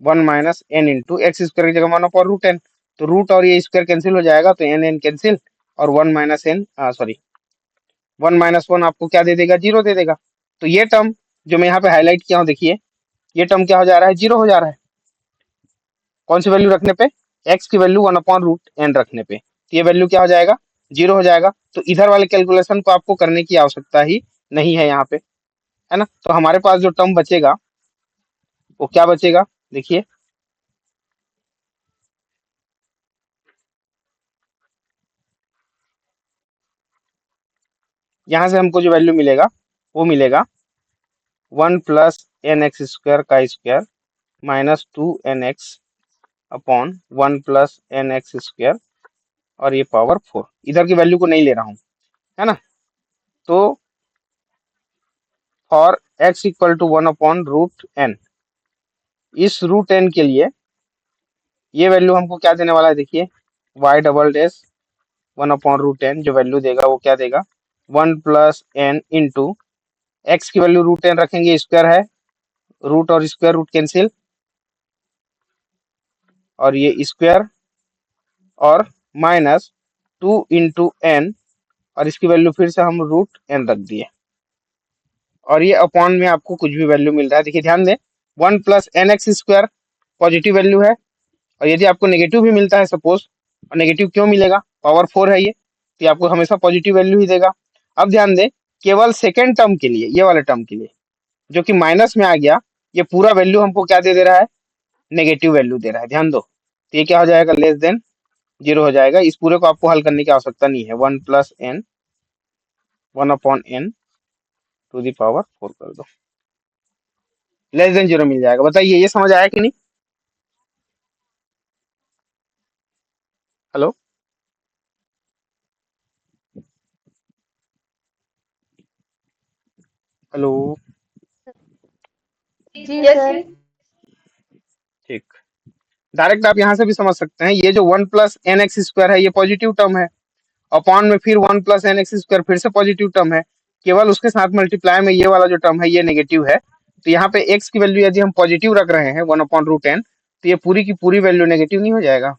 one minus N into X square की जगह 1/√n, तो रूट और ये स्क्वायर कैंसिल हो जाएगा, तो एन एन कैंसिल, और one minus N sorry one minus one आपको क्या दे देगा, 0 दे देगा। तो ये टर्म जो मैं यहाँ पे हाईलाइट किया हूँ, देखिए ये टर्म क्या हो जा रहा है, 0 हो जा रहा है, कौन सी वैल्यू रखने पे, x की वैल्यू 1/√n रखने पे, तो ये वैल्यू क्या हो जाएगा, जीरो हो जाएगा। तो इधर वाले कैलकुलेशन को आपको करने की आवश्यकता ही नहीं है यहाँ पे, है ना। तो हमारे पास जो टर्म बचेगा वो क्या बचेगा, देखिए यहाँ से हमको जो वैल्यू मिलेगा वो मिलेगा 1 + n x² का square -2 n x upon 1 + n x², और ये पावर 4, इधर की वैल्यू को नहीं ले रहा हूँ, है ना। तो फॉर x = 1/√n, इस √n के लिए ये वैल्यू हमको क्या देने वाला है, देखिए y डबल डैश 1/√n जो वैल्यू देगा वो क्या देगा, 1 + n इंटू एक्स की वैल्यू √n रखेंगे, स्क्वायर है, रूट और स्क्वायर रूट कैंसिल, और ये स्क्वायर, और -2 × n, और इसकी वैल्यू फिर से हम √n रख दिए, और ये अपॉन में आपको कुछ भी वैल्यू मिल रहा है। देखिए ध्यान दें, 1 + nx² पॉजिटिव वैल्यू है, और यदि आपको नेगेटिव भी मिलता है सपोज, और नेगेटिव क्यों मिलेगा, पावर 4 है ये, तो ये आपको हमेशा पॉजिटिव वैल्यू ही देगा। अब ध्यान दें, केवल सेकेंड टर्म के लिए, ये वाले टर्म के लिए जो कि माइनस में आ गया, ये पूरा वैल्यू हमको क्या दे दे रहा है, नेगेटिव वैल्यू दे रहा है, ध्यान दो। तो ये क्या हो जाएगा, लेस देन जीरो हो जाएगा। इस पूरे को आपको हल करने की आवश्यकता नहीं है, 1 + n 1/n to the power 4 कर दो, लेस देन जीरो मिल जाएगा। बताइए ये समझ आया कि नहीं। Hello, hello. जी यस सर। जी। ठीक, डायरेक्ट आप यहाँ से भी समझ सकते हैं, ये जो 1 + nx² है ये पॉजिटिव टर्म है, अपॉन में फिर 1 + nx² फिर से पॉजिटिव टर्म है, केवल उसके साथ मल्टीप्लाई में ये वाला जो टर्म है ये नेगेटिव है। तो यहाँ पे x की वैल्यू यदि हम पॉजिटिव रख रहे हैं 1/√n, तो ये पूरी की पूरी वैल्यू नेगेटिव नहीं हो जाएगा,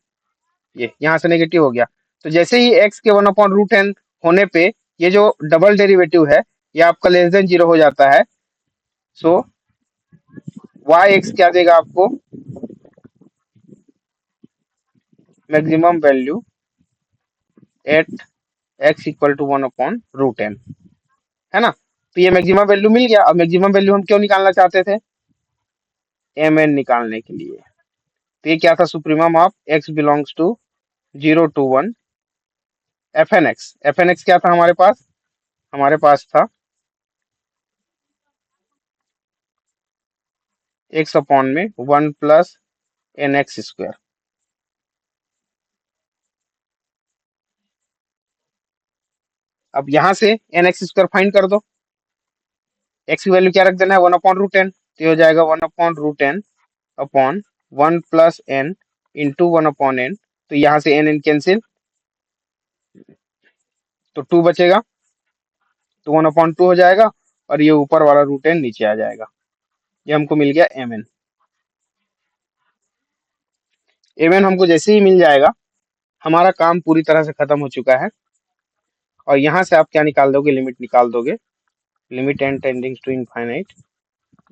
ये यहाँ से नेगेटिव हो गया। तो जैसे ही x के 1/√n होने पे ये जो डबल डेरिवेटिव है ये आपका लेस देन जीरो हो जाता है। सो y(x) क्या देगा आपको, maximum value eight x = 1/√n, है ना। तो ये मैक्सिमम वैल्यू मिल गया। अब मैक्सिमम वैल्यू हम क्यों निकालना चाहते थे, mn निकालने के लिए। तो ये क्या था, supremum of x belongs to 0 to 1 fn x क्या था हमारे पास, था x अपॉन में 1 + nx²। अब यहाँ से nx² फाइंड कर दो, x की वैल्यू क्या रख देना है, 1/√n, तो ये हो जाएगा 1/√n upon 1 + n into 1/n, तो यहाँ से n कैंसिल, तो 2 बचेगा, तो 1/2 हो जाएगा, और ये ऊपर वाला √n नीचे आ जाएगा। ये हमको मिल गया mn। mn हमको जैसे ही मिल जाएगा हमारा काम पूरी तरह से खत्म हो चुका है, और यहाँ से आप क्या निकाल दोगे, लिमिट निकाल दोगे, limit n tending to infinite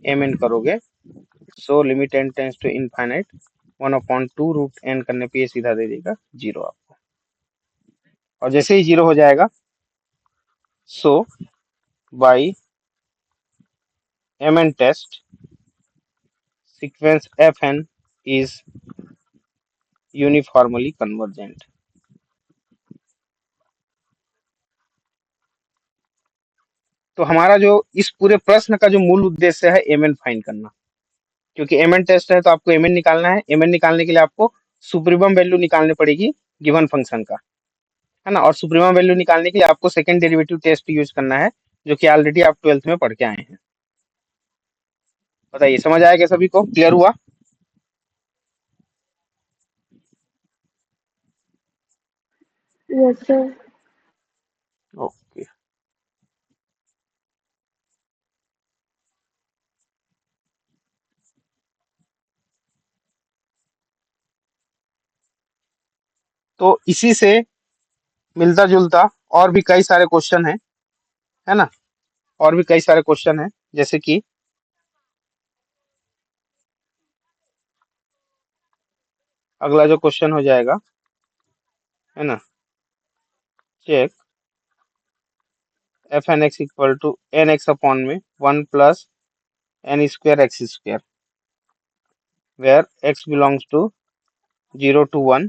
mn करोगे, so limit n tends to infinite 1/2 √n करने पे ये सीधा दे देगा जीरो आपको, और जैसे ही जीरो हो जाएगा, so by mn test sequence fn is uniformly convergent. तो हमारा जो इस पूरे प्रश्न का जो मूल उद्देश्य है mn फाइंड करना, क्योंकि mn टेस्ट है तो आपको mn निकालना है। mn निकालने के लिए आपको सुप्रीमम वैल्यू निकालनी पड़ेगी गिवन फंक्शन का, है ना। और सुप्रीमम वैल्यू निकालने के लिए आपको सेकंड डेरिवेटिव टेस्ट यूज करना है, जो कि ऑलरेडी आप 12th में पढ़ के आए हैं। बताइए समझ आया क्या, सभी को क्लियर हुआ। Yes sir. ओके, तो इसी से मिलता जुलता और भी कई सारे क्वेश्चन है ना, और भी कई सारे क्वेश्चन हैं, जैसे कि अगला जो क्वेश्चन हो जाएगा, है ना, check F N x equal to N X upon में 1 + n square X square, where x belongs to 0 to 1,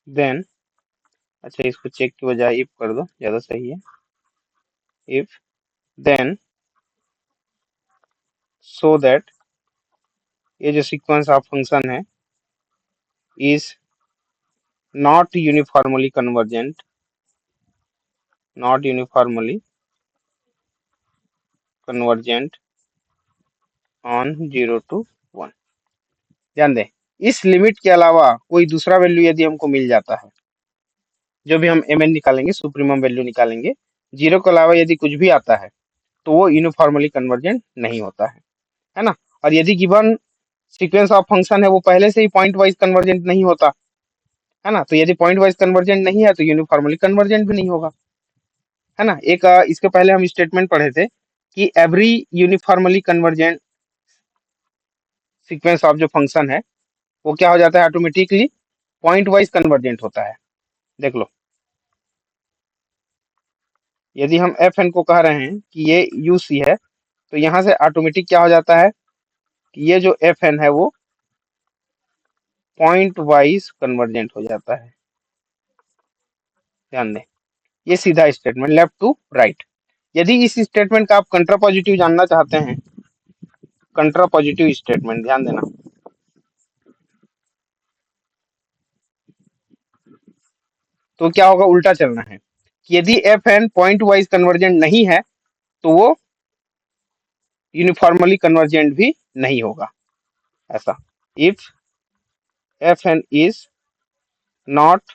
then, अच्छा इसको चेक की बजाय इफ कर दो, ज्यादा सही है। इफ देन सो दैट ये जो सीक्वेंस ऑफ फंक्शन है is not uniformly convergent, not uniformly convergent on 0 to 1। ध्यान दें, इस लिमिट के अलावा कोई दूसरा वैल्यू यदि हमको मिल जाता है, जो भी हम एम एन निकालेंगे, सुप्रीमम वैल्यू निकालेंगे, 0 के अलावा यदि कुछ भी आता है तो वो यूनिफॉर्मली कन्वर्जेंट नहीं होता है ना। और यदि गिवन सीक्वेंस ऑफ फंक्शन है वो पहले से ही पॉइंट वाइज कन्वर्जेंट नहीं होता है ना, तो यदि पॉइंट वाइज कन्वर्जेंट नहीं है तो यूनिफॉर्मली कन्वर्जेंट भी नहीं होगा, है ना। एक इसके पहले हम स्टेटमेंट पढ़े थे कि every uniformly convergent sequence of जो फंक्शन है वो क्या हो जाता है, ऑटोमेटिकली पॉइंट वाइज कन्वर्जेंट होता है। देख लो, यदि हम एफ एन को कह रहे हैं कि ये यू सी है, तो यहाँ से ऑटोमेटिक क्या हो जाता है कि ये जो एफ एन है वो पॉइंट वाइज कन्वर्जेंट हो जाता है। ध्यान दें, ये सीधा स्टेटमेंट लेफ्ट टू राइट। यदि इस स्टेटमेंट का आप कंट्रा पॉजिटिव जानना चाहते हैं, कंट्रा पॉजिटिव स्टेटमेंट, ध्यान देना, तो क्या होगा, उल्टा चलना है कि यदि F N point wise convergent नहीं है तो वो यूनिफॉर्मली कन्वर्जेंट भी नहीं होगा, ऐसा। If F N is not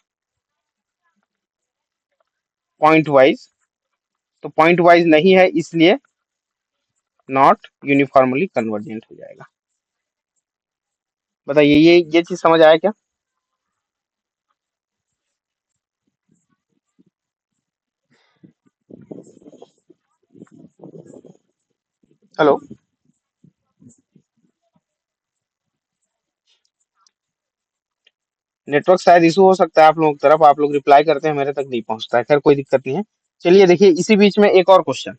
point wise, तो पॉइंट वाइज नहीं है इसलिए नॉट यूनिफॉर्मली कन्वर्जेंट हो जाएगा। बताइए, ये चीज समझ आया क्या? हेलो, नेटवर्क शायद इशू हो सकता है आप लोगों की तरफ, आप लोग रिप्लाई करते हैं मेरे तक नहीं पहुंचता है, खैर कोई दिक्कत नहीं है। चलिए देखिए, इसी बीच में एक और क्वेश्चन,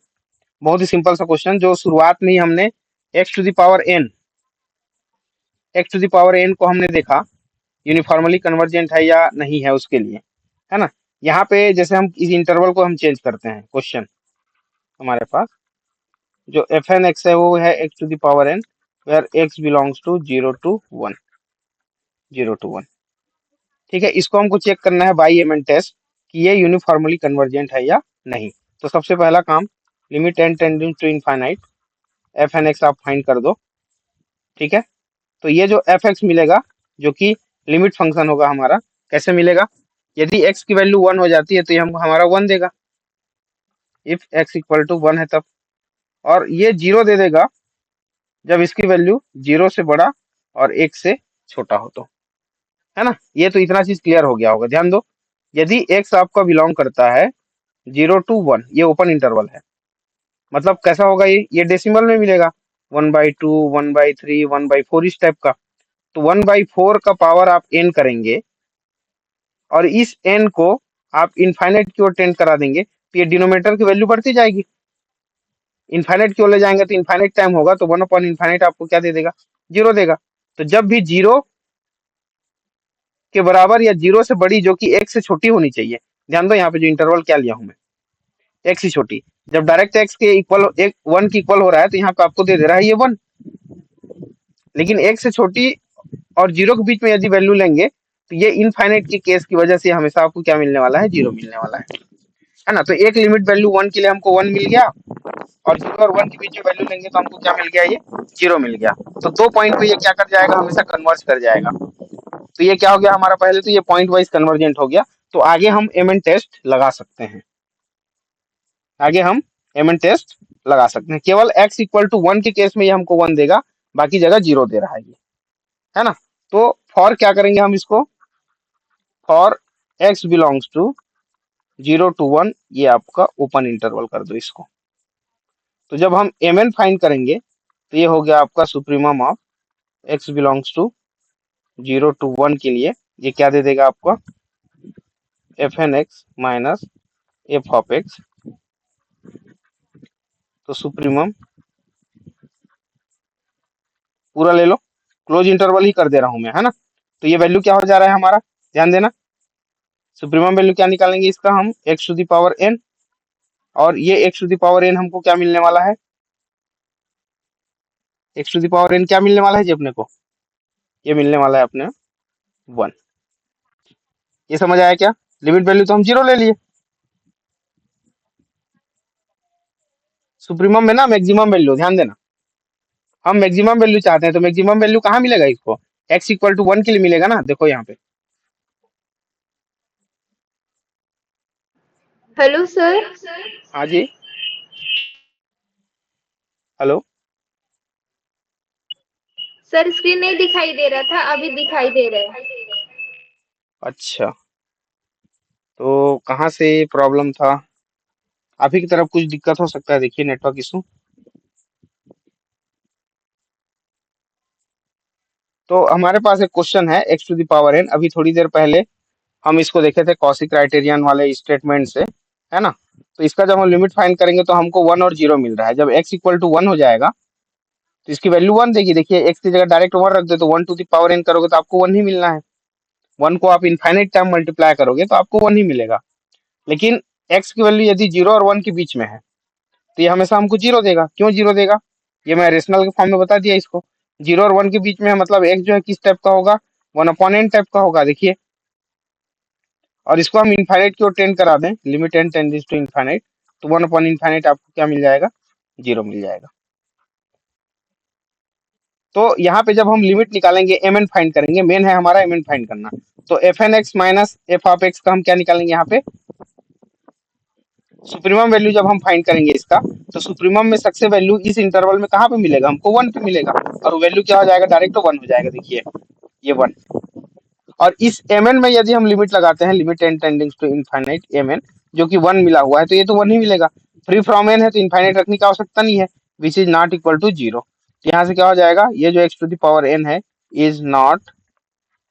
बहुत ही सिंपल सा क्वेश्चन, जो शुरुआत में ही हमने X to the power N, X to the power N को हमने देखा यूनिफॉर्मली कन्वर्जेंट है या नहीं है उसके लिए, है ना। यहाँ पे जैसे हम इस इंटरवल को हम चेंज करते हैं, क्वेश्चन हमारे पास जो एफ एन एक्स है वो है X to the power N, where x belongs to 0 to 1, 0 to 1। ठीक है, इसको हमको चेक करना है बाई एम एन टेस्ट कि ये यूनिफॉर्मली कन्वर्जेंट है या नहीं। तो सबसे पहला काम, limit N tending to infinite, F N X आप फाइंड कर दो। ठीक है, तो ये जो एफ एक्स मिलेगा, जो कि लिमिट फंक्शन होगा हमारा, कैसे मिलेगा, यदि एक्स की वैल्यू 1 हो जाती है तो ये हमको हमारा 1 देगा, इफ एक्स इक्वल टू 1 है तब। और ये 0 दे देगा जब इसकी वैल्यू 0 से बड़ा और 1 से छोटा हो तो, है ना। ये तो इतना चीज क्लियर हो गया होगा। ध्यान दो, यदि एक्स आपका बिलोंग करता है 0 to 1, ये ओपन इंटरवल है, मतलब कैसा होगा, ये डेसिमल में मिलेगा, 1/2, 1/3, 1/4, इस टाइप का। तो 1/4 का पावर आप एन करेंगे और इस एन को आप इनफाइनाइट की ओर टेंड करा देंगे, तो ये डिनोमिनेटर की वैल्यू बढ़ती जाएगी। इनफाइनाइट की ओर ले जाएंगे तो इनफाइनाइट टाइम होगा, तो 1/इनफाइनाइट आपको क्या दे देगा, 0 देगा। तो जब भी 0 के बराबर या 0 से बड़ी, जो कि 1 से छोटी होनी चाहिए, ध्यान दो यहाँ पे जो इंटरवल क्या लिया हूं मैं, x ही छोटी, जब डायरेक्ट x के इक्वल, एक 1 की इक्वल हो रहा है, तो यहाँ पे आपको दे दे रहा है ये 1। लेकिन 1 से छोटी और 0 के बीच में यदि वैल्यू लेंगे तो ये इनफाइनाइट के केस की वजह से हमेशा आपको क्या मिलने वाला है, 0 मिलने वाला है ना। तो एक लिमिट वैल्यू 1 के लिए हमको 1 मिल गया, और 0 और 1 के बीच में वैल्यू लेंगे तो हमको क्या मिल गया, ये 0 मिल गया। तो 2 पॉइंट पे ये क्या कर जाएगा, हमेशा कन्वर्ज कर जाएगा। तो ये क्या हो गया हमारा, पहले तो ये पॉइंट वाइज कन्वर्जेंट हो गया। तो आगे हम एम एन टेस्ट लगा सकते हैं, आगे हम एम एन टेस्ट लगा सकते हैं। केवल x इक्वल टू 1 के केस में ये हमको 1 देगा, बाकी जगह 0 दे रहा है ये, है ना। तो फॉर क्या करेंगे हम इसको, for x belongs to 0 to 1, ये आपका ओपन इंटरवल कर दो इसको। तो जब हम एम एन फाइंड करेंगे तो ये हो गया आपका supremum of x belongs to 0 to 1 के लिए। ये क्या दे देगा आपको, F N x minus F of X. तो सुप्रीमम पूरा ले लो, क्लोज इंटरवल ही कर दे रहा हूं मैं, है ना। तो ये वैल्यू क्या हो जा रहा है हमारा, ध्यान देना। सुप्रीमम वैल्यू क्या निकालेंगे इसका हम, X to the power N, और ये X to the power N हमको क्या मिलने वाला है, X to the power N क्या मिलने वाला है जी अपने को, ये मिलने वाला है अपने 1। ये समझ आया क्या, लिमिट वैल्यू तो हम 0 ले लिए। सुप्रीमम में ना मैक्सिमम वैल्यू, ध्यान देना, हम मैक्सिमम वैल्यू चाहते हैं, तो मैक्सिमम वैल्यू कहाँ मिलेगा इसको, एक्स इक्वल टू 1 के लिए मिलेगा ना, देखो यहाँ पे। Hello sir. हाँ जी, हेलो। सर स्क्रीन नहीं दिखाई दे रहा था, अभी दिखाई दे रहा है। अच्छा, तो कहाँ से प्रॉब्लम था, आप ही की तरफ कुछ दिक्कत हो सकता है, देखिए नेटवर्क इशू। तो हमारे पास एक क्वेश्चन है X to the power N, अभी थोड़ी देर पहले हम इसको देखे थे कॉसी क्राइटेरियन वाले स्टेटमेंट से, है ना। तो इसका जब हम लिमिट फाइंड करेंगे तो हमको 1 और 0 मिल रहा है। जब x इक्वल टू 1 हो जाएगा तो इसकी वैल्यू 1 देगी, देखिए x की जगह डायरेक्ट 1 रख दे तो 1 टू द पावर n करोगे तो आपको 1 ही मिलना है। 1 को आप इनफाइनाइट टाइम मल्टीप्लाई करोगे तो आपको 1 ही मिलेगा। लेकिन x की वैल्यू यदि 0 और 1 के बीच में है तो ये हमेशा हमको 0 देगा। क्यों 0 देगा, ये मैं रेशनल के फॉर्म में बता दिया इसको। 0 और 1 के बीच में है मतलब x जो है किस टाइप का होगा, 1/n टाइप का होगा, देखिए। और इसको हम इनफाइनाइट की ओर टेंड करा दें, limit n tends to infinite, तो 1/इनफाइनाइट आपको क्या मिल जाएगा, 0 मिल जाएगा। तो यहाँ पे जब हम लिमिट निकालेंगे एम एन फाइंड करेंगे, मेन है हमारा एम एन फाइंड करना। तो F N x minus F of X का हम क्या निकालेंगे यहाँ पे, सुप्रीमम वैल्यू जब हम फाइंड करेंगे इसका, तो सुप्रीमम में सक्सेस वैल्यू इस इंटरवल में कहाँ पे मिलेगा, हमको 1 पे मिलेगा। और वैल्यू क्या हो जाएगा, डायरेक्ट 1 हो जाएगा, देखिए ये 1। और इस एम एन में यदि हम लिमिट लगाते हैं, limit N tending to infinite M N, जो कि 1 मिला हुआ है, तो ये तो 1 ही मिलेगा। फ्री फ्रॉम एन है तो इनफाइनाइट रखने की आवश्यकता नहीं है, which is not equal to 0। यहाँ से क्या हो जाएगा, ये जो X to the power N है इज नॉट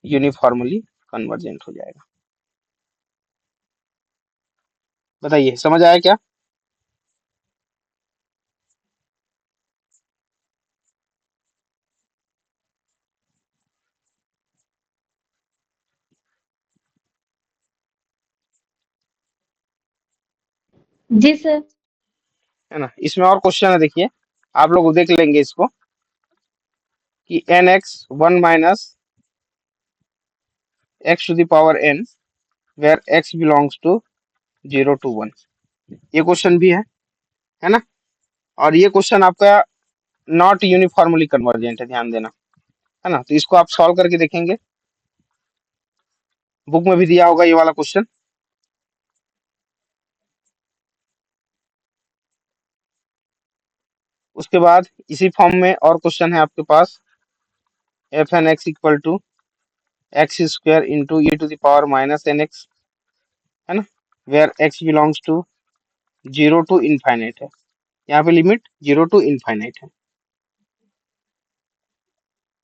यूनिफॉर्मली कन्वर्जेंट हो जाएगा। बताइए समझ आया क्या। जी सर। है ना, इसमें और क्वेश्चन है, देखिए आप लोग देख लेंगे इसको, कि N X 1 minus x to the power N where x belongs to 0 to 1, ये क्वेश्चन भी है ना। और ये क्वेश्चन आपका नॉट यूनिफॉर्मली कन्वर्जेंट है, ध्यान देना, है ना। तो इसको आप सॉल्व करके देखेंगे, बुक में भी दिया होगा ये वाला क्वेश्चन। उसके बाद इसी फॉर्म में और क्वेश्चन है आपके पास, f N x equal to x square into e to the power minus N x, है ना, where x belongs to 0 to infinite है। यहाँ पे लिमिट 0 to इनफाइनाइट है।